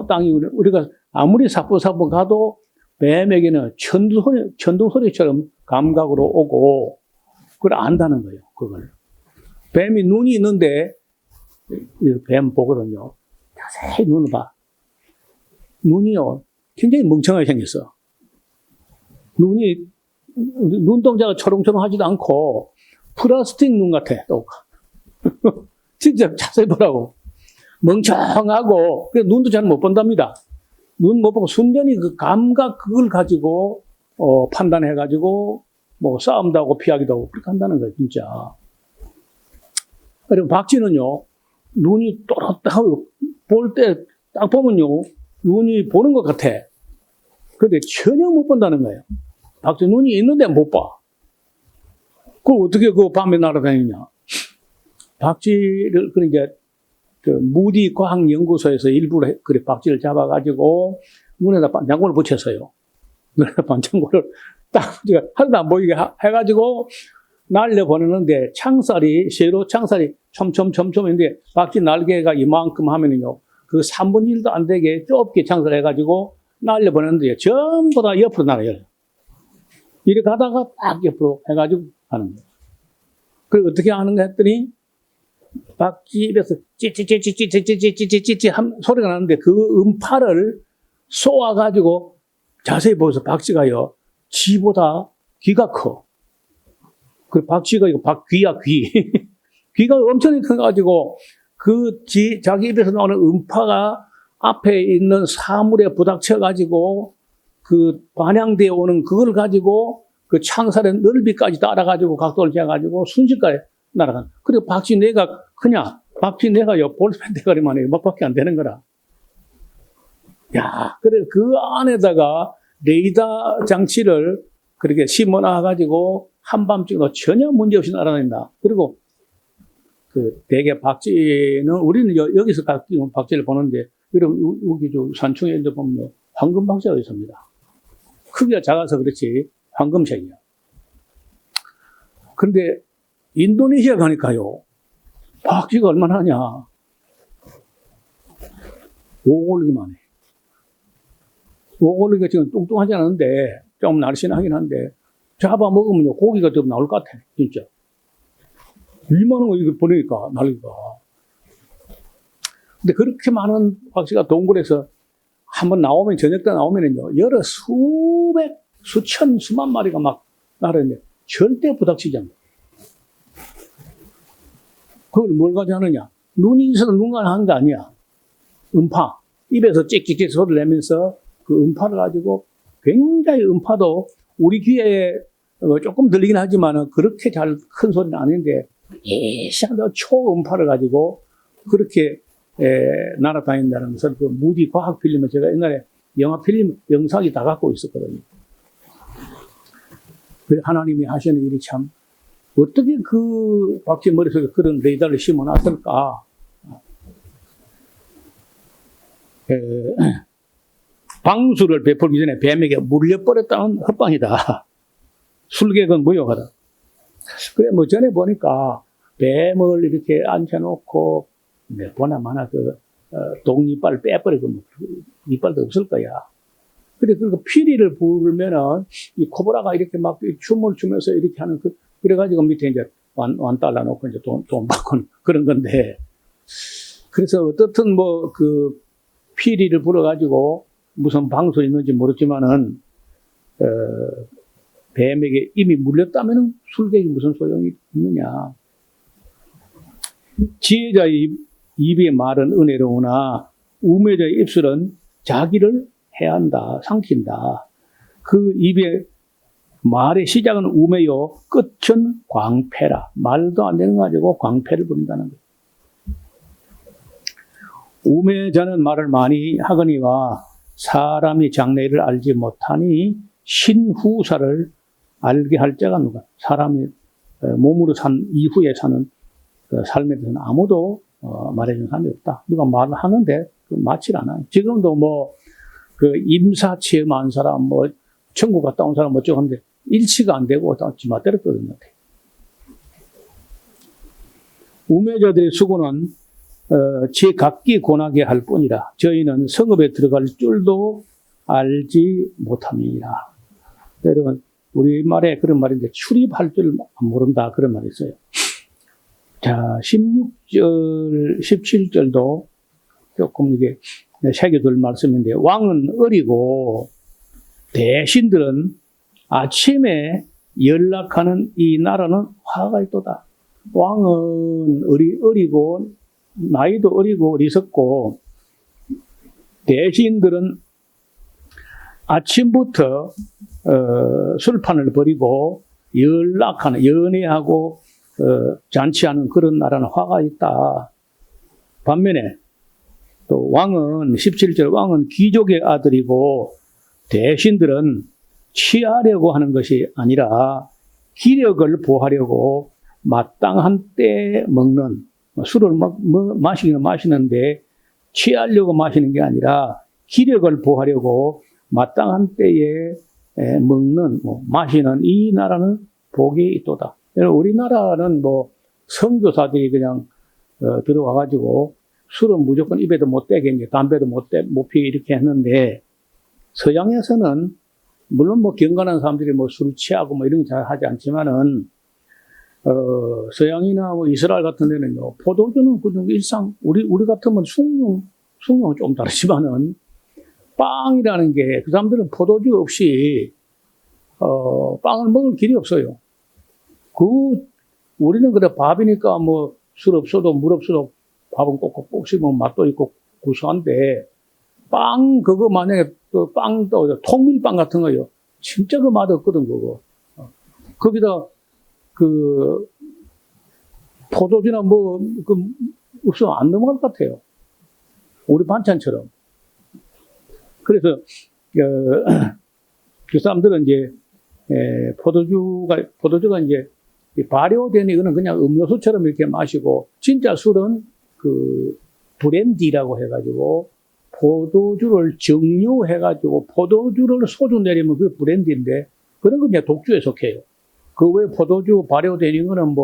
땅이, 우리가 아무리 사포사포 가도 뱀에게는 천둥 소리처럼 감각으로 오고, 그걸 안다는 거예요, 그걸. 뱀이 눈이 있는데, 뱀 보거든요. 자세히 눈을 봐. 눈이요, 굉장히 멍청하게 생겼어. 눈동자가 초롱초롱 하지도 않고, 플라스틱 눈 같아, 또. 진짜 자세히 보라고. 멍청하고, 그래서 눈도 잘 못 본답니다. 눈 못 보고 순전히 그 감각, 그걸 가지고, 판단해가지고, 뭐, 싸움도 하고 피하기도 하고, 그렇게 한다는 거예요, 진짜. 그리고 박쥐는요, 눈이 또렷하고, 볼 때 딱 보면요, 눈이 보는 것 같아. 그런데 전혀 못 본다는 거예요. 박쥐 눈이 있는데 못 봐. 그걸 어떻게 그 밤에 날아다니냐. 박쥐를, 그러니까, 무디 과학연구소에서 일부러 그래 박쥐를 잡아가지고 눈에다 반창고를 붙였어요. 눈에다 반창고를 딱 하나도 안 보이게 해가지고 날려보내는데 창살이, 세로 창살이 촘촘촘촘인데 박쥐 날개가 이만큼 하면은요, 그 3분의 1도 안 되게 좁게 창살해가지고 날려보내는데 전부 다 옆으로 날아요. 이렇게 가다가 딱 옆으로 해가지고 하는 거예요. 그리고 어떻게 하는가 했더니 박쥐 입에서 찌찌찌찌찌찌찌찌찌찌 한 소리가 나는데 그 음파를 쏘아가지고 자세히 보세요. 박쥐가요, 쥐보다 귀가 커. 그 박쥐가 이거 박귀야, 귀. 귀가 엄청 커가지고 자기 입에서 나오는 음파가 앞에 있는 사물에 부닥쳐가지고 그 반향되어 오는 그걸 가지고 그 창살의 넓이까지 따라가지고 각도를 재가지고 순식간에 날아간. 그리고 박쥐 뇌가 크냐? 박쥐 뇌가요, 볼펜 대가리만 해요. 막밖에 안 되는 거라. 야, 그래, 그 안에다가 레이더 장치를 그렇게 심어놔가지고 한밤중에도 전혀 문제없이 날아다닌다. 그리고 대개 박쥐는 우리는 여기서 가끔 박쥐를 보는데, 여러분, 여기 산중에 보면 황금 박쥐가 있습니다. 크기가 작아서 그렇지, 황금색이야. 그런데 인도네시아 가니까요, 박쥐가 얼마나 하냐. 오골기만 해. 오골기가 지금 뚱뚱하지 않은데, 좀 날씬하긴 한데, 잡아먹으면 고기가 좀 나올 것 같아, 진짜. 이만한 거 이거 보내니까, 날개가. 근데 그렇게 많은 박쥐가 동굴에서 한번 나오면, 저녁 때 나오면은요, 여러 수천, 수만 마리가 막 날아다니는데, 절대 부닥치지 않는다. 그걸 뭘 가지고 하느냐? 눈이 있어서 눈만 하는 게 아니야. 음파. 입에서 찍찍찍 소리를 내면서 그 음파를 가지고 굉장히 음파도 우리 귀에 조금 들리긴 하지만 그렇게 잘 큰 소리는 아닌데 예시한 초음파를 가지고 그렇게 날아다닌다는 것을 그 무디 과학 필름을 제가 옛날에 영화 필름 영상이 다 갖고 있었거든요. 그래서 하나님이 하시는 일이 참 어떻게 그 박쥐 머릿속에 그런 레이더를 심어놨을까? 방수를 베풀기 전에 뱀에게 물려버렸다는 헛방이다. 술객은 무용하다. 그래, 뭐 전에 보니까 뱀을 이렇게 앉혀놓고 몇 번나 많아 독이빨 빼버리고 뭐, 이빨도 없을 거야. 그래, 그 피리를 부르면은 이 코브라가 이렇게 막 춤을 추면서 이렇게 하는 그래가지고 밑에 이제 완 달라놓고 이제 돈 받고 그런 건데. 그래서 어떻든 뭐 피리를 불어가지고 무슨 방수 있는지 모르지만은, 뱀에게 이미 물렸다면은 술객이 무슨 소용이 있느냐. 지혜자의 입의 말은 은혜로우나 우매자의 입술은 자기를 해한다, 삼킨다. 그 입의 말의 시작은 우매요, 끝은 광패라. 말도 안 되는 거 가지고 광패를 부른다는 거예요. 우매자는 말을 많이 하거니와 사람이 장래를 알지 못하니 신후사를 알게 할 자가 누가? 사람이 몸으로 산 이후에 사는 그 삶에 대해서는 아무도 말해주는 사람이 없다. 누가 말을 하는데 맞질 않아요. 지금도 뭐 임사 체험한 사람, 뭐 천국 갔다 온 사람 어쩌고 하는데 일치가 안 되고 다 지맛대로 떠드는 것 같아요. 우매자들의 수고는 제 각기 고나게 할 뿐이라 저희는 성읍에 들어갈 줄도 알지 못함이라. 여러분, 우리말에 그런 말인데 출입할 줄 모른다 그런 말이 있어요. 자, 16절, 17절도 조금 이게 새겨둘 말씀인데, 왕은 어리고 대신들은 아침에 연락하는 이 나라는 화가 있도다. 왕은 어리고 나이도 어리고 어리석고 대신들은 아침부터 술판을 벌이고 연애하고 잔치하는 그런 나라는 화가 있다. 반면에 또 왕은 17절 왕은 귀족의 아들이고 대신들은 취하려고 하는 것이 아니라 기력을 보하려고 마땅한 때에 먹는, 술을 마시기는 마시는데 취하려고 마시는 게 아니라 기력을 보하려고 마땅한 때에 먹는, 마시는 이 나라는 복이 있도다. 우리나라는 선교사들이 그냥 들어와가지고 술은 무조건 입에도 못 대게, 이제 담배도 못 피게 이렇게 했는데, 서양에서는 물론 경건한 사람들이 술 취하고 이런 거 잘 하지 않지만은, 서양이나 이스라엘 같은 데는요, 포도주는 그냥 일상, 우리 같으면 숭늉은 좀 다르지만은, 빵이라는 게, 그 사람들은 포도주 없이, 빵을 먹을 길이 없어요. 우리는 그래, 밥이니까 술 없어도 물 없어도 밥은 꼭꼭 씹으면 맛도 있고 구수한데, 빵, 그거 만약에 빵도, 통밀빵 같은 거요. 진짜 그 맛 없거든, 그거. 거기다, 포도주나 없으면 안 넘어갈 것 같아요. 우리 반찬처럼. 그래서, 그 사람들은 이제, 포도주가 이제, 발효된 이거는 그냥 음료수처럼 이렇게 마시고, 진짜 술은 브랜디라고 해가지고, 포도주를 정류해가지고, 포도주를 소주 내리면 그게 브랜디인데, 그런 건 그냥 독주에 속해요. 그 외에 포도주 발효된 이거는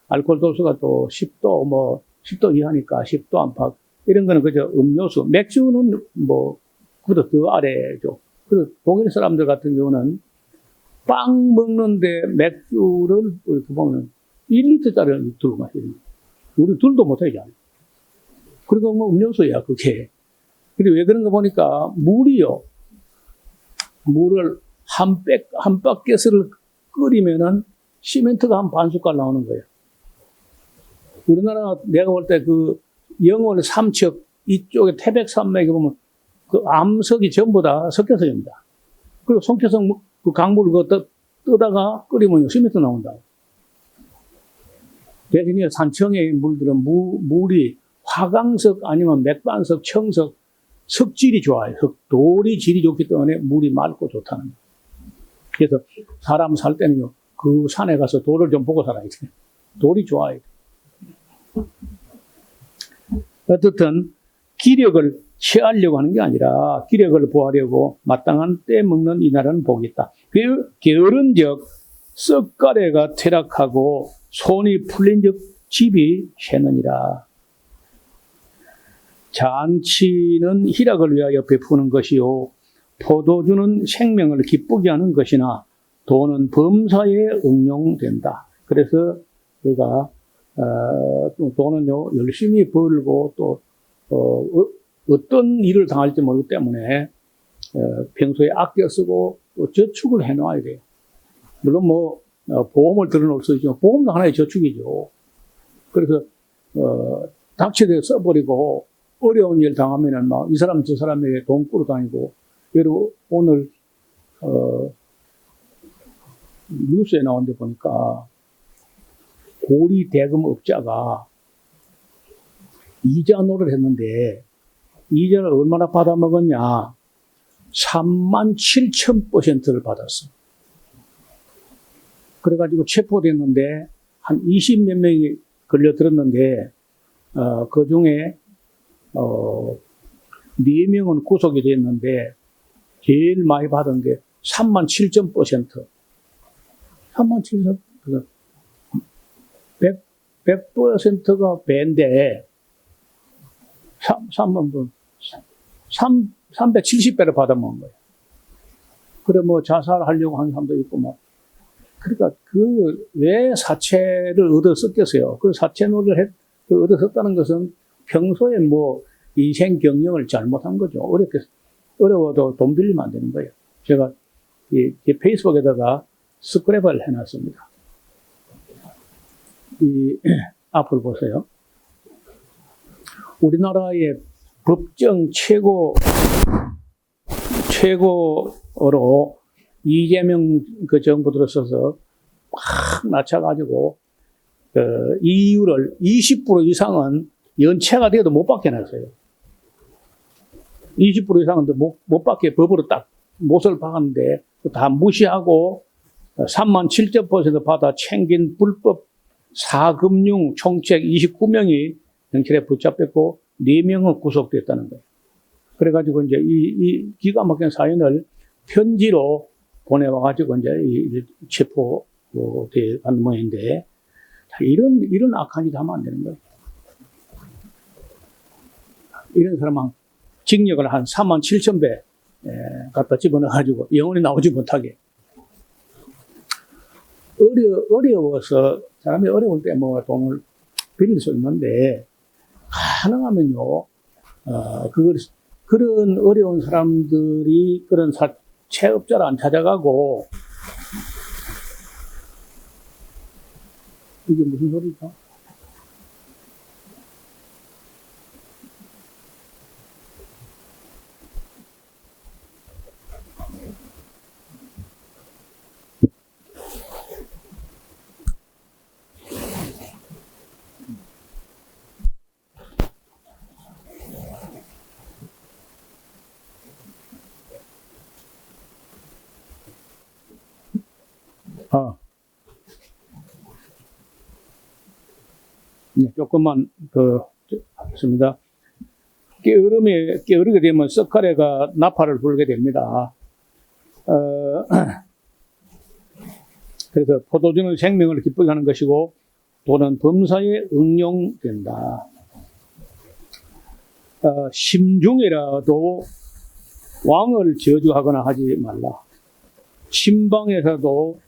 알코올 도수가 또 10도, 10도 이하니까 10도 안팎. 이런 거는 그저 음료수. 맥주는 그보다 더 아래죠. 그래서 독일 사람들 같은 경우는 빵 먹는데 맥주를 이렇게 보면 1리터짜리를 들고 마시는. 우리 둘도 못하잖아. 그리고 음료수야, 그게. 근데 왜 그런가 보니까 물이요. 물을 한 바켓을 끓이면은 시멘트가 한 반 숟갈 나오는 거예요. 우리나라 내가 볼 때 영월 삼척 이쪽에 태백산맥에 보면 암석이 전부 다 석회석입니다. 그리고 석회석 강물을 뜨다가 끓이면 시멘트 나온다. 대신에 산청의 물들은 물이 화강석 아니면 맥반석, 청석, 석질이 좋아요. 돌이 질이 좋기 때문에 물이 맑고 좋다는 거예요. 그래서 사람 살 때는요, 그 산에 가서 돌을 좀 보고 살아야 돼요. 돌이 좋아요. 어떻든 기력을 취하려고 하는 게 아니라 기력을 보하려고 마땅한 때 먹는 이 나라는 복이 있다. 게으른즉 썩가래가 퇴락하고 손이 풀린즉 집이 쇠느니라. 잔치는 희락을 위하여 베푸는 것이요 포도주는 생명을 기쁘게 하는 것이나 돈은 범사에 응용된다. 그래서 우리가 돈은요 열심히 벌고 또 어떤 일을 당할지 모르기 때문에 평소에 아껴 쓰고 또 저축을 해놔야 돼요. 물론 보험을 들어놓을 수 있지만 보험도 하나의 저축이죠. 그래서 닥치게 써버리고 어려운 일 당하면은 이 사람 저 사람에게 돈 꾸러 다니고. 그리고 오늘 뉴스에 나온 데 보니까 고리 대금업자가 이자 노래를 했는데 이자를 얼마나 받아먹었냐. 37,000%를 받았어. 그래가지고 체포됐는데 한 20몇 명이 걸려들었는데 그 중에 4명은 구속이 됐는데 제일 많이 받은 게 37,000%. 37,000%. 100%가 배인데 370배를 받아먹은 거예요. 그래 자살하려고 하는 사람도 있고 그러니까 왜 사채를 얻어 썼겠어요. 그 사채 노래를 얻어 썼다는 것은 평소에 인생 경영을 잘못한 거죠. 어려워도 돈 빌리면 안 되는 거예요. 제가 이 페이스북에다가 스크랩을 해놨습니다. 이 앞을 보세요. 우리나라의 법정 최고로 이재명 정부 들어서서 막 낮춰가지고 이율을 20% 이상은 연체가 돼도 못 받게 해놨어요. 20% 이상은 못 받게 법으로 딱 못을 박았는데 다 무시하고 37.% 받아 챙긴 불법 사금융 총책 29명이 경찰에 붙잡혔고 4명은 구속됐다는 거예요. 그래가지고 이제 이 기가 막힌 사연을 편지로 보내와가지고 이제 체포돼 간 모양인데, 이런 악한 짓 하면 안 되는 거예요. 이런 사람은 징역을 한 47,000배 갖다 집어넣어가지고 영원히 나오지 못하게. 어려워서, 사람이 어려울 때 뭐 돈을 빌릴 수 있는데, 가능하면요, 그런 어려운 사람들이 그런 체업자를 안 찾아가고, 이게 무슨 소리죠? 네, 조금만 더 하겠습니다. 게으르게 되면 썩가래가 나팔을 불게 됩니다. 그래서 포도주는 생명을 기쁘게 하는 것이고 돈은 범사에 응용된다. 심중에라도 왕을 저주하거나 하지 말라. 신방에서도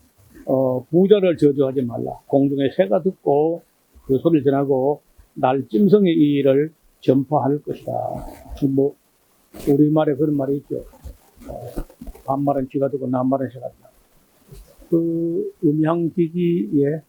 부자를 저주하지 말라. 공중에 새가 듣고 그 소리를 전하고 날짐승의 이 일을 전파할 것이다. 뭐 우리말에 그런 말이 있죠. 반말은 쥐가 듣고 남말은 새가 듣다. 그 음향기기에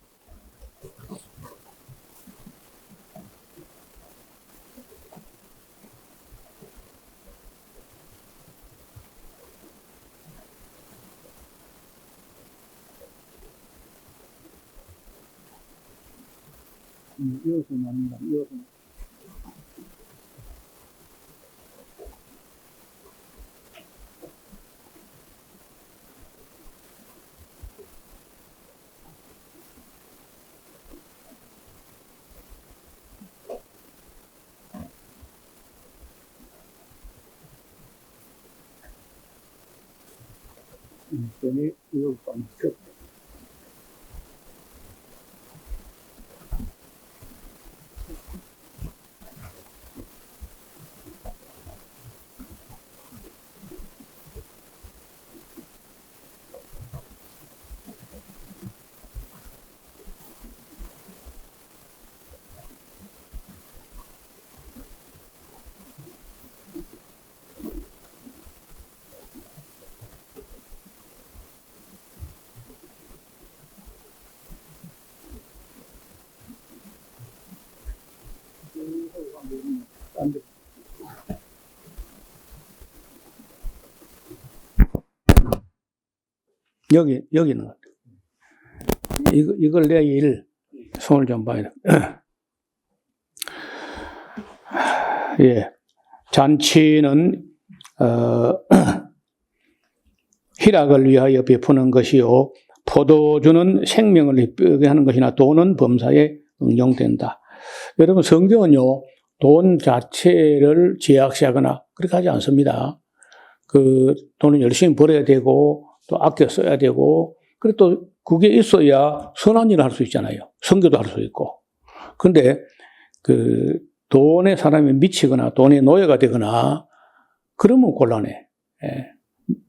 이어서 나눈다. 이어서. 이거 깜짝. 안 돼. 여기는 이걸 내일 손을 좀 봐야 돼. 예. 잔치는 희락을 위하여 베푸는 것이요 포도주는 생명을 기쁘게 하는 것이나 돈은 범사에 응용된다. 여러분, 성경은요 돈 자체를 제약시하거나 그렇게 하지 않습니다. 그 돈은 열심히 벌어야 되고 또 아껴 써야 되고, 그리고 또 그게 있어야 선한 일을 할 수 있잖아요. 선교도 할 수 있고. 근데 그 돈에 사람이 미치거나 돈의 노예가 되거나 그러면 곤란해. 예.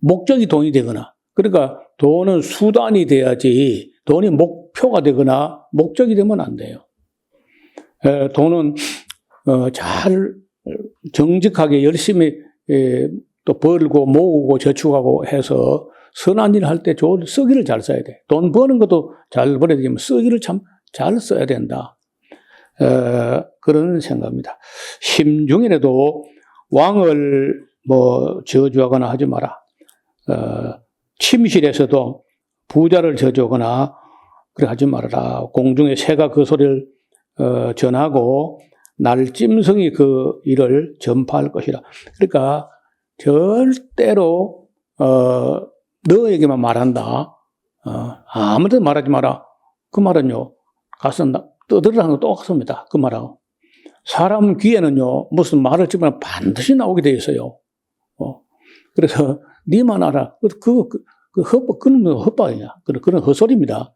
목적이 돈이 되거나, 그러니까 돈은 수단이 돼야지 돈이 목표가 되거나 목적이 되면 안 돼요. 돈은 잘 정직하게 열심히 또 벌고 모으고 저축하고 해서 선한 일을 할 때 쓰기를 잘 써야 돼. 돈 버는 것도 잘 벌어야 되지만 쓰기를 참 잘 써야 된다. 그런 생각입니다. 심중에라도 왕을 뭐 저주하거나 하지 마라. 침실에서도 부자를 저주하거나 그렇게 하지 말아라. 공중에 새가 그 소리를 전하고 날짐승이 그 일을 전파할 것이라. 그러니까 절대로 너에게만 말한다. 아무데도 말하지 마라. 그 말은요, 가서 떠들으라는 거 똑같습니다. 그 말하고. 사람 귀에는요, 무슨 말을 집으면 반드시 나오게 돼 있어요. 그래서, 니만 알아. 그건 헛박이냐. 그런 헛소리입니다.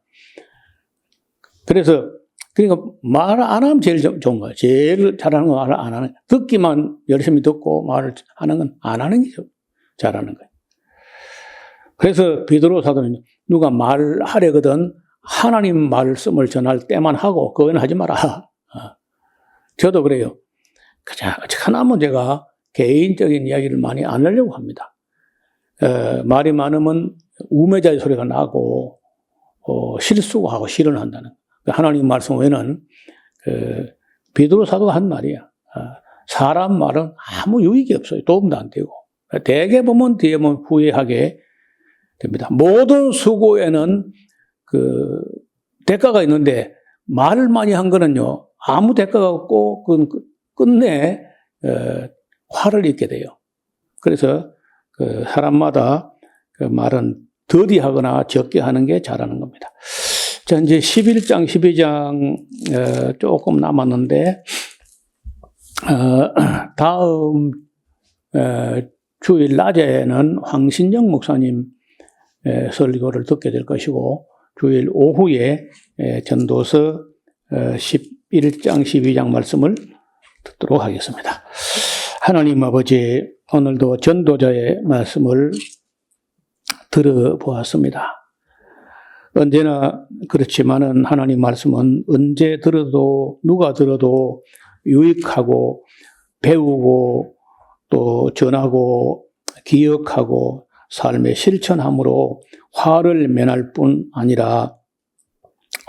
그래서, 그러니까 말 안 하면 제일 좋은 거예요. 제일 잘하는 건 말 안 하는. 듣기만 열심히 듣고 말을 하는 건 안 하는 게 잘하는 거예요. 그래서 베드로 사도는 누가 말하려거든 하나님 말씀을 전할 때만 하고 그건 하지 마라. 저도 그래요. 그냥 하나만 제가 개인적인 이야기를 많이 안 하려고 합니다. 말이 많으면 우매자의 소리가 나고 실수하고 하고 실언한다는. 하나님 말씀 외에는 베드로 사도가 한 말이야. 사람 말은 아무 유익이 없어요. 도움도 안 되고. 대개 보면 뒤에 보면 후회하게 됩니다. 모든 수고에는 대가가 있는데 말을 많이 한 거는요, 아무 대가가 없고 끝내 화를 입게 돼요. 그래서 사람마다 말은 더디 하거나 적게 하는 게 잘하는 겁니다. 자, 이제 11장, 12장 조금 남았는데 다음 주일 낮에는 황신영 목사님 설교를 듣게 될 것이고 주일 오후에 전도서 11장, 12장 말씀을 듣도록 하겠습니다. 하나님 아버지, 오늘도 전도자의 말씀을 들어보았습니다. 언제나 그렇지만은 하나님 말씀은 언제 들어도 누가 들어도 유익하고 배우고 또 전하고 기억하고 삶의 실천함으로 화를 면할 뿐 아니라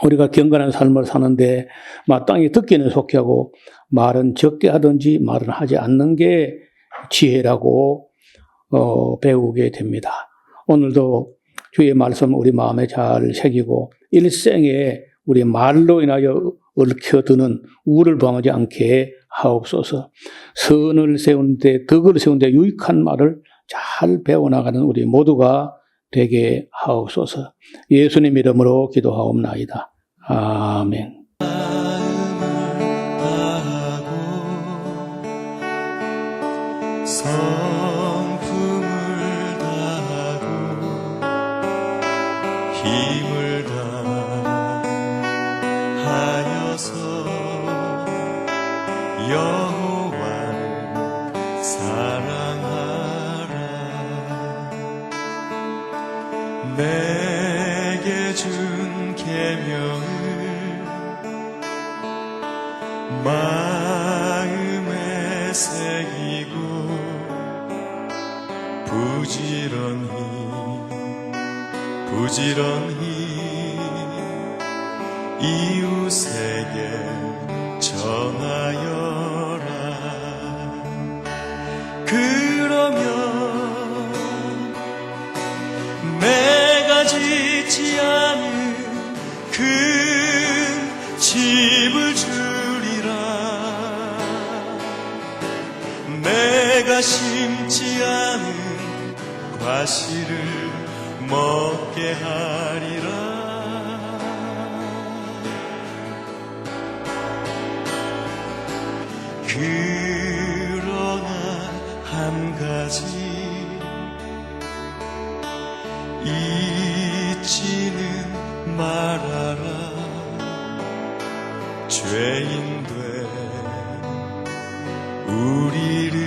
우리가 경건한 삶을 사는데 마땅히 듣기는 속히 하고 말은 적게 하든지 말은 하지 않는 게 지혜라고 배우게 됩니다. 오늘도 주의 말씀 우리 마음에 잘 새기고 일생에 우리 말로 인하여 얽혀드는 우를 범하지 않게 하옵소서. 선을 세우는데 덕을 세우는데 유익한 말을 잘 배워나가는 우리 모두가 되게 하옵소서. 예수님 이름으로 기도하옵나이다. 아멘. 성품을 다하고 힘을 다하여서 여호와를 사랑하라. 내게 준 계명을 마음에 새기고 부지런히 이웃에게 전하여라. 그러면 내가 짓지 않은 큰 집을 주리라. 내가 심지 않은 과실을 먹게 하리라. 그러나 한 가지 잊지는 말아라. 죄인된 우리를